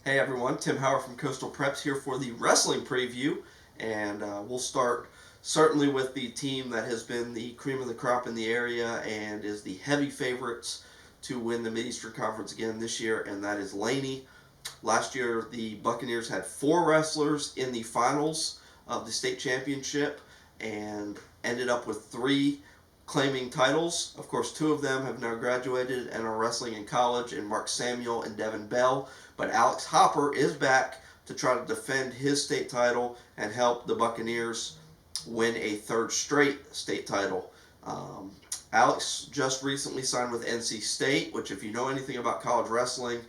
Hey everyone, Tim Howard from Coastal Preps here for the wrestling preview, and we'll start certainly with the team that has been the cream of the crop in the area and is the heavy favorites to win the Mid-Eastern Conference again this year, and that is Laney. Last year, the Buccaneers had four wrestlers in the finals of the state championship and ended up with three claiming titles. Of course, two of them have now graduated and are wrestling in college, in Mark Samuel and Devin Bell. But Alex Hopper is back to try to defend his state title and help the Buccaneers win a third straight state title. Um, Alex just recently signed with NC State, which, if you know anything about college wrestling,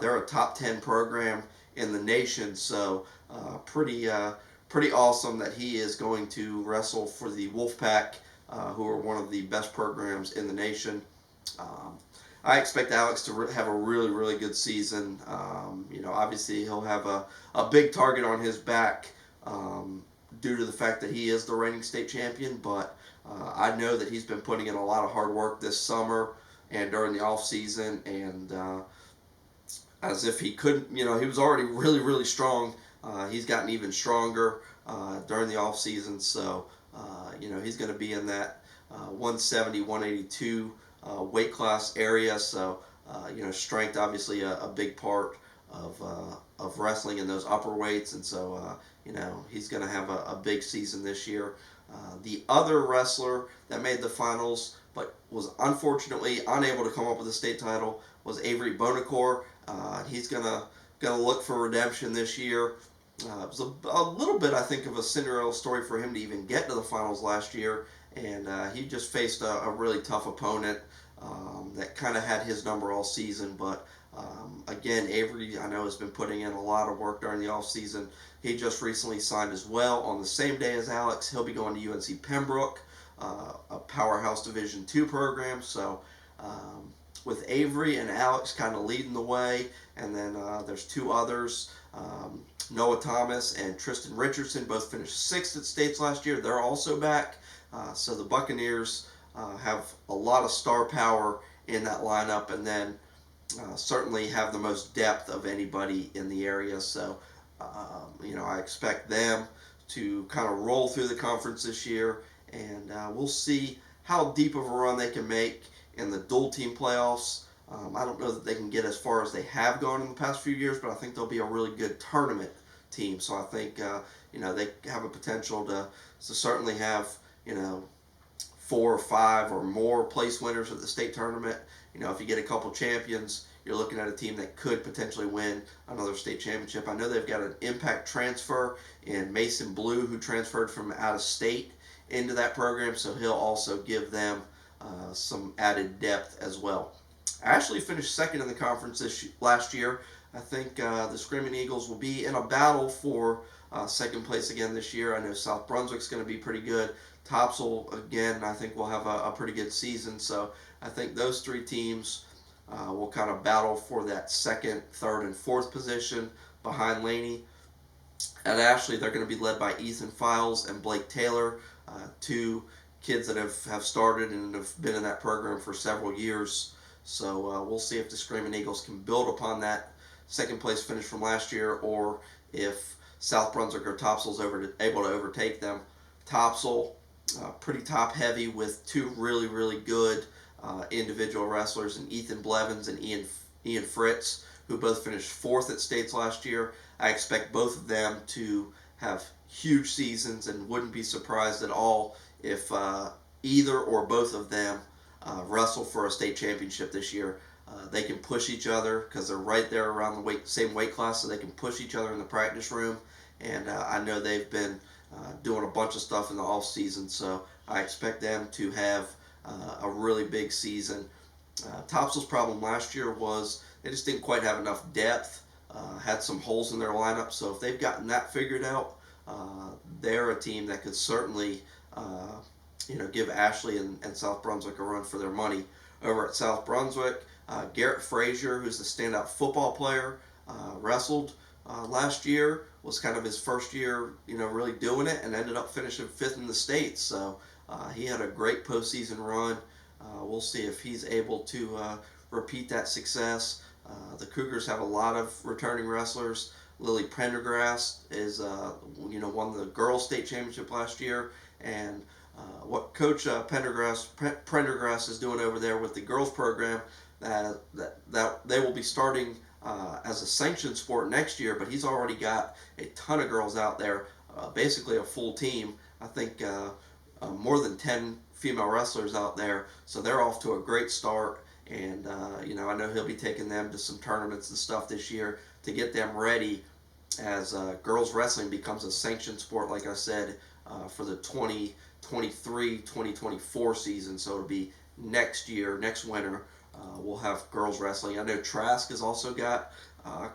they're a top 10 program in the nation. So, pretty awesome that he is going to wrestle for the Wolfpack, who are one of the best programs in the nation. Um, I expect Alex to have a really good season. Obviously he'll have a big target on his back due to the fact that he is the reigning state champion. But I know that he's been putting in a lot of hard work this summer and during the off season, and as if he couldn't, he was already really strong. He's gotten even stronger during the off season. So he's going to be in that 170, 182 weight class area. So strength obviously a big part of wrestling in those upper weights, and so he's going to have a big season this year. The other wrestler that made the finals but was unfortunately unable to come up with a state title was Avery Bonacore. He's gonna look for redemption this year. It was a little bit, I think, of a Cinderella story for him to even get to the finals last year, and he just faced a really tough opponent that kind of had his number all season. But again, Avery, I know, has been putting in a lot of work during the off season. He just recently signed as well on the same day as Alex. He'll be going to UNC Pembroke, a powerhouse Division II program. So with Avery and Alex kind of leading the way, and then there's two others. Noah Thomas and Tristan Richardson both finished sixth at states last year. They're also back. So the Buccaneers have a lot of star power in that lineup, and then certainly have the most depth of anybody in the area. So, I expect them to kind of roll through the conference this year, and we'll see how deep of a run they can make in the dual team playoffs. I don't know that they can get as far as they have gone in the past few years, but I think they'll be a really good tournament team. So I think they have a potential to certainly have four or five or more place winners at the state tournament. If you get a couple champions, you're looking at a team that could potentially win another state championship. I know they've got an impact transfer in Mason Blue, who transferred from out of state into that program, so he'll also give them some added depth as well. Ashley finished second in the conference last year. I think the Screaming Eagles will be in a battle for second place again this year. I know South Brunswick's going to be pretty good. Topsail, again, I think will have a pretty good season. So I think those three teams will kind of battle for that second, third, and fourth position behind Laney. At Ashley, they're going to be led by Ethan Files and Blake Taylor, two kids that have started and have been in that program for several years. So we'll see if the Screaming Eagles can build upon that second place finish from last year, or if South Brunswick or Topsail's able to overtake them. Topsail, pretty top heavy with two really good individual wrestlers in Ethan Blevins and Ian Fritz, who both finished fourth at states last year. I expect both of them to have huge seasons, and wouldn't be surprised at all if either or both of them wrestle for a state championship this year. They can push each other because they're right there around the same weight class, so they can push each other in the practice room. And I know they've been doing a bunch of stuff in the off season, so I expect them to have a really big season. Topsail's problem last year was they just didn't quite have enough depth, had some holes in their lineup. So if they've gotten that figured out, they're a team that could certainly give Ashley and South Brunswick a run for their money. Over at South Brunswick, Garrett Frazier, who's the standout football player, wrestled last year. Was kind of his first year, really doing it, and ended up finishing fifth in the state. So he had a great postseason run. We'll see if he's able to repeat that success. The Cougars have a lot of returning wrestlers. Lily Prendergast is, won the girls state championship last year, and what Coach Prendergast is doing over there with the girls program, that they will be starting as a sanctioned sport next year. But he's already got a ton of girls out there, basically a full team. I think more than 10 female wrestlers out there, so they're off to a great start. And I know he'll be taking them to some tournaments and stuff this year to get them ready as girls wrestling becomes a sanctioned sport, like I said, for the 2023-2024 season. So it'll be next year, next winter. We'll have girls wrestling. I know Trask has also got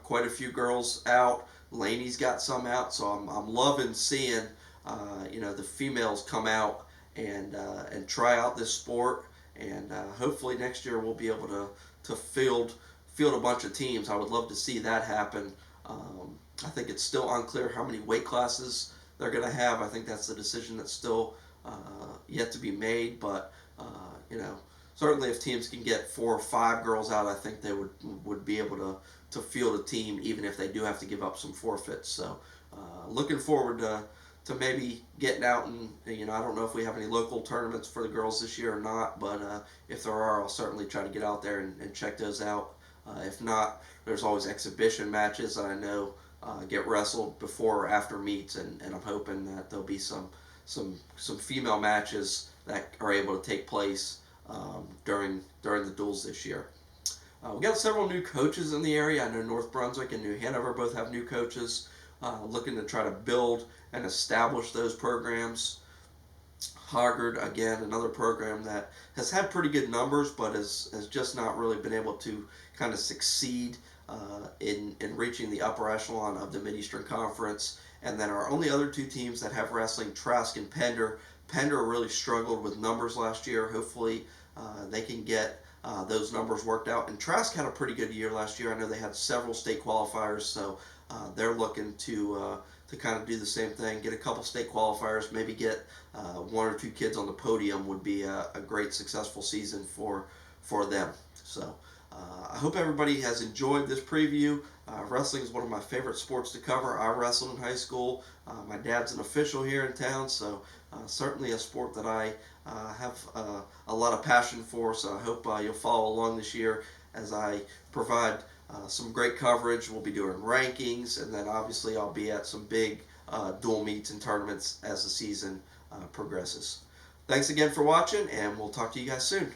quite a few girls out. Laney's got some out. So I'm loving seeing the females come out and try out this sport. And hopefully next year we'll be able to field a bunch of teams. I would love to see that happen. I think it's still unclear how many weight classes they're going to have. I think that's the decision that's still yet to be made. But certainly if teams can get 4 or 5 girls out, I think they would be able to field a team, even if they do have to give up some forfeits. So looking forward to maybe getting out, and I don't know if we have any local tournaments for the girls this year or not, but if there are, I'll certainly try to get out there and check those out. If not, there's always exhibition matches that I know get wrestled before or after meets, and I'm hoping that there'll be some female matches that are able to take place during the duels this year. We got several new coaches in the area. I know North Brunswick and New Hanover both have new coaches looking to try to build and establish those programs. Hoggard, again, another program that has had pretty good numbers, but has just not really been able to kind of succeed in reaching the upper echelon of the Mid-Eastern Conference. And then our only other 2 teams that have wrestling, Trask and Pender. Pender really struggled with numbers last year. Hopefully they can get those numbers worked out. And Trask had a pretty good year last year. I know they had several state qualifiers, so they're looking to kind of do the same thing, get a couple state qualifiers, maybe get 1 or 2 kids on the podium would be a great successful season for them. So I hope everybody has enjoyed this preview. Wrestling is one of my favorite sports to cover. I wrestled in high school. My dad's an official here in town, so certainly a sport that I have a lot of passion for. So I hope you'll follow along this year as I provide some great coverage. We'll be doing rankings, and then obviously I'll be at some big dual meets and tournaments as the season progresses. Thanks again for watching, and we'll talk to you guys soon.